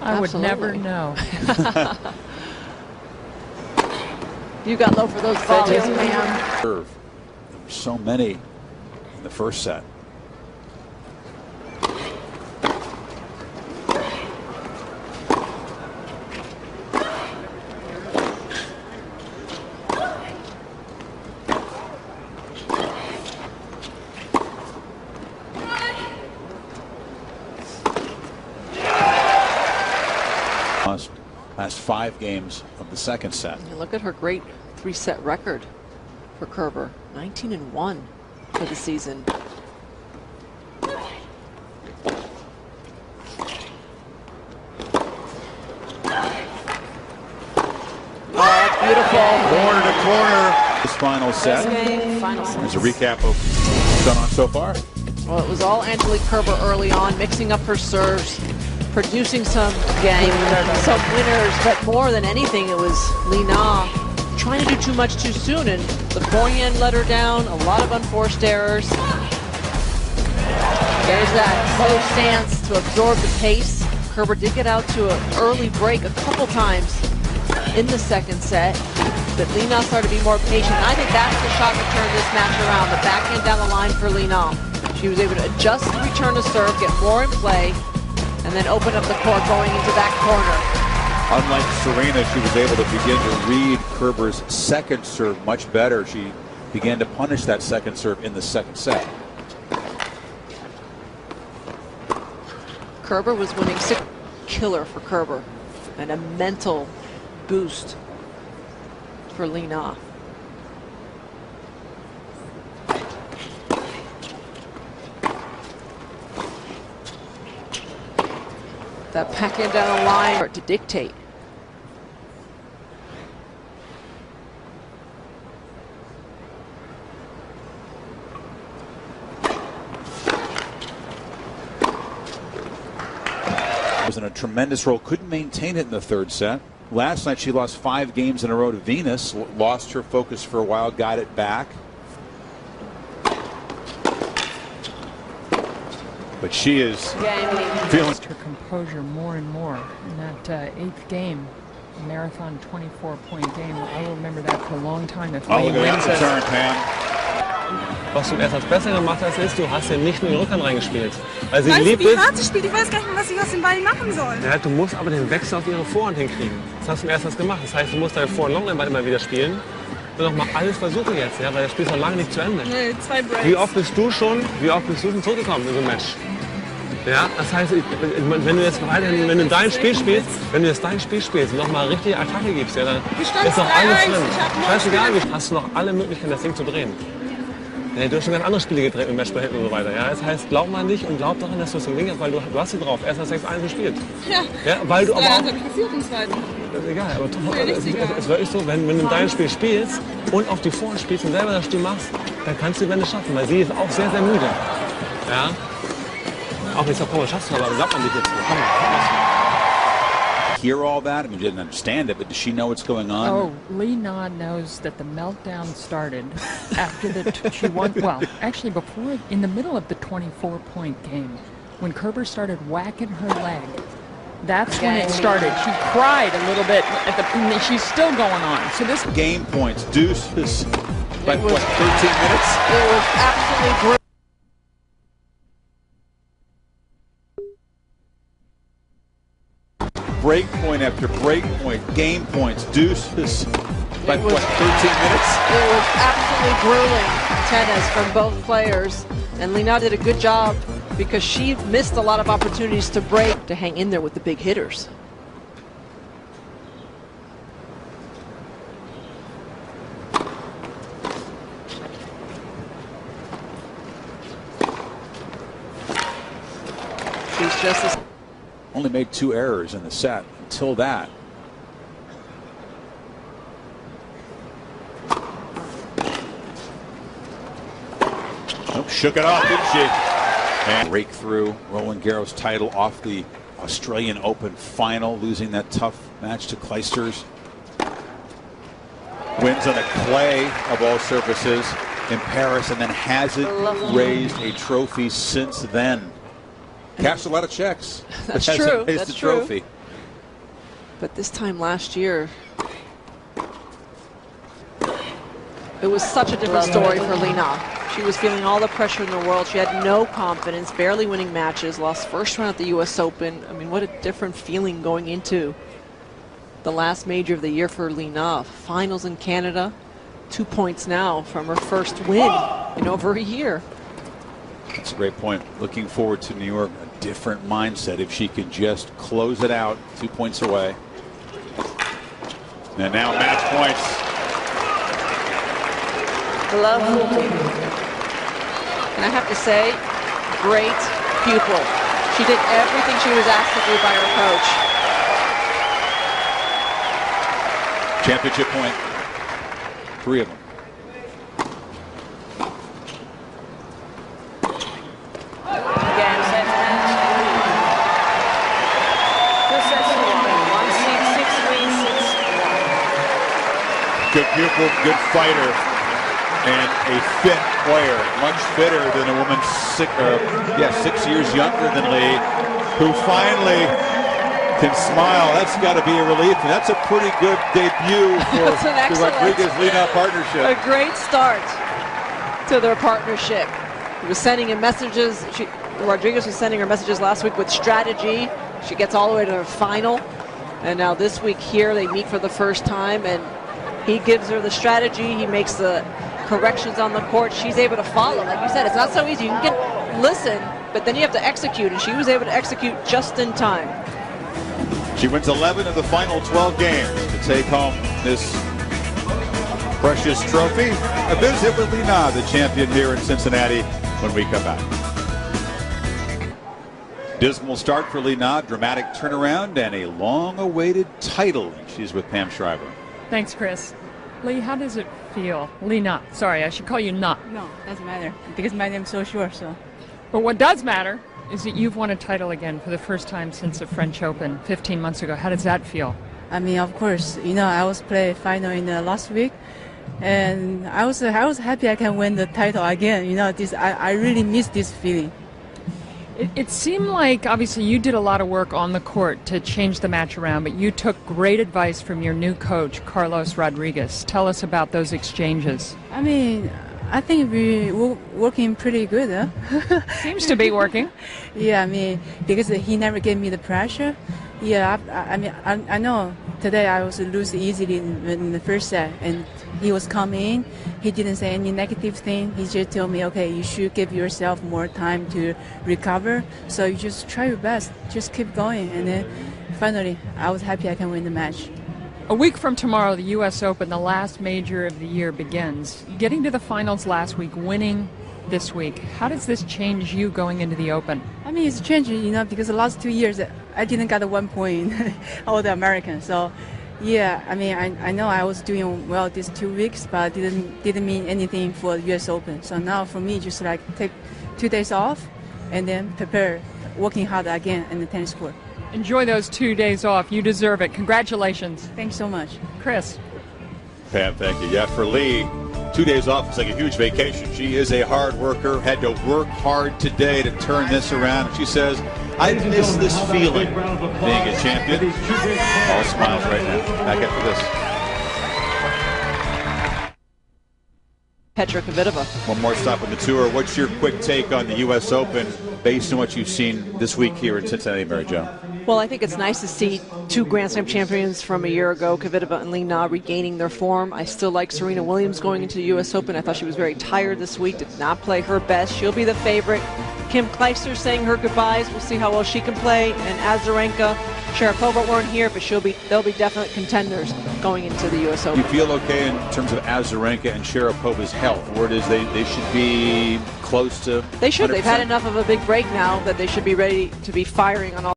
I would never know. You got low for those volleys, Pam. There were so many in the first set. Last 5 games of the second set. And look at her great 3-set record for Kerber. 19-1 for the season. Oh, beautiful. Corner to corner. This final set. There's a recap of what's gone on so far. Well, it was all Angelique Kerber early on, mixing up her serves, producing some game, some winners, but more than anything, it was Li Na trying to do too much too soon, and the forehand let her down. A lot of unforced errors. There's that close stance to absorb the pace. Kerber did get out to an early break a couple times in the second set, but Li Na started to be more patient. I think that's the shot that turned this match around. The backhand down the line for Li Na. She was able to adjust the return to serve, get more in play, and then open up the court going into that corner. Unlike Serena, she was able to begin to read Kerber's second serve much better. She began to punish that second serve in the second set. Kerber was winning 6. Killer for Kerber, and a mental boost for Li Na. That backhand down the line to dictate. Was in a tremendous role, couldn't maintain it in the third set. Last night she lost 5 games in a row to Venus, lost her focus for a while, got it back. But she is feeling her composure more and more in that 8th game, a marathon 24-point game. I will remember that for a long time. If look at that turn, Pam. Was du erst als besser gemacht hast, ist, du hast ja nicht nur den Rückhand reingespielt. Weil sie weißt lieb du, wie ist. hart sie spielt? Ich weiß gar nicht mehr, was ich aus dem Ball machen soll. Ja, du musst aber den Wechsel auf ihre Vorhand hinkriegen. Das hast du erst gemacht. Das heißt, du musst deine Vorhand Longline immer wieder spielen. Und noch mal alles versuchen jetzt, ja, weil das Spiel ist noch lange nicht zu Ende. Nee, 2 Breaks. Wie oft bist du schon zurückgekommen in so einem Match? Ja, das heißt, wenn du jetzt weiterhin, wenn du dein Spiel spielst, wenn du jetzt dein Spiel spielst und nochmal richtige Attacke gibst, ja, dann ist noch alles drin. Scheißegal, hast du noch alle Möglichkeiten, das Ding zu drehen. Ja, du hast schon ganz andere Spiele gedreht mit Matchball hinten und so weiter. Ja, das heißt, glaub mal nicht und glaub daran, dass du es gewinnen hast, weil du hast sie drauf. Erst als 6-1 gespielt. Ja, weil du aber auch, habe ich geführt im zweiten. das ist egal, aber es ist wirklich so, wenn du dein Spiel spielst und auf die Vorhand spielst und selber das Spiel machst, dann kannst du die Wende schaffen, weil sie ist auch sehr, sehr müde. Ja. Auch nicht so, komm, schaffst du, aber sagt man dich jetzt. Komm, hear all that? I mean, she didn't understand it, but does she know what's going on? Oh, Li Na knows that the meltdown started after she won. Well, actually, before, in the middle of the 24-point game, when Kerber started whacking her leg. That's when it started. She cried a little bit and she's still going on. So this game points, deuces, like what, 13 minutes? It was absolutely brutal. Break point after break point, game points, deuces, like what, 13 minutes? It was absolutely grueling tennis from both players, and Li Na did a good job because she missed a lot of opportunities to break, to hang in there with the big hitters. She's just as only made 2 errors in the set until that. Oh, shook it off, didn't she? And breakthrough, Roland Garros title off the Australian Open final, losing that tough match to Clijsters. Wins on the clay of all surfaces in Paris, and then hasn't raised a trophy since then. Cashed a lot of checks. That's true. That's the trophy. But this time last year, it was such a different story for Li Na. She was feeling all the pressure in the world. She had no confidence, barely winning matches, lost first round at the US Open. I mean, what a different feeling going into the last major of the year for Li Na. Finals in Canada, 2 points now from her first win in over a year. That's a great point. Looking forward to New York, a different mindset if she can just close it out, 2 points away. And now match points. And I have to say, great pupil. She did everything she was asked to do by her coach. Championship point. 3 of them. Again, set match. 2 sets to 1. 6 wins, 6-1. Good pupil, good fighter, and a fit player. Much fitter than a woman 6 years younger than Lee, who finally can smile. That's got to be a relief, and that's a pretty good debut for the Rodriguez-Li Na partnership. A great start to their partnership. He was sending him messages. Rodriguez was sending her messages last week with strategy. She gets all the way to her final, and now this week here they meet for the first time, and he gives her the strategy. He makes the corrections on the court. She's able to follow. Like you said, it's not so easy. You can listen, but then you have to execute, and she was able to execute just in time. She wins 11 of the final 12 games to take home this precious trophy. A visit with Li Na, the champion here in Cincinnati, when we come back. Dismal start for Li Na, dramatic turnaround, and a long-awaited title. She's with Pam Shriver. Thanks, Chris. Lee, how does it feel? Li Na. Sorry, I should call you Na. No, doesn't matter because my name's so short. So But what does matter is that you've won a title again for the first time since the French Open 15 months ago. How does that feel? I mean, of course, I was play final in the last week, and I was happy I can win the title again. I really miss this feeling. It seemed like, obviously, you did a lot of work on the court to change the match around, but you took great advice from your new coach, Carlos Rodriguez. Tell us about those exchanges. I mean, I think we were working pretty good. Huh? Seems to be working. Yeah, I mean, because he never gave me the pressure. Yeah, I know today I was lose easily in the first set, and he was coming in. He didn't say any negative thing. He just told me, okay, you should give yourself more time to recover. So you just try your best, just keep going. And then finally, I was happy I can win the match. A week from tomorrow, the U.S. Open, the last major of the year, begins. Getting to the finals last week, winning this week. How does this change you going into the Open? I mean, it's changing, because the last 2 years I didn't get 1 point all the Americans. So, yeah, I mean, I know I was doing well these 2 weeks, but didn't mean anything for the U.S. Open. So now for me, just like take 2 days off and then prepare, working hard again in the tennis court. Enjoy those 2 days off. You deserve it. Congratulations. Thanks so much. Chris. Pam, thank you. Yeah, for Lee, 2 days off is like a huge vacation. She is a hard worker, had to work hard today to turn this around. She says, I miss this feeling being a champion. All smiles right now. Back after this. Petra Kvitova. One more stop on the tour. What's your quick take on the U.S. Open based on what you've seen this week here in Cincinnati, Mary Jo? Well, I think it's nice to see 2 Grand Slam champions from a year ago, Kvitova and Li Na, regaining their form. I still like Serena Williams going into the U.S. Open. I thought she was very tired this week, did not play her best. She'll be the favorite. Kim Clijsters saying her goodbyes. We'll see how well she can play. And Azarenka, Sharapova weren't here, but they'll be definite contenders going into the U.S. Open. You feel okay in terms of Azarenka and Sharapova's health? Word is they should be close to They should. 100%. They've had enough of a big break now that they should be ready to be firing on all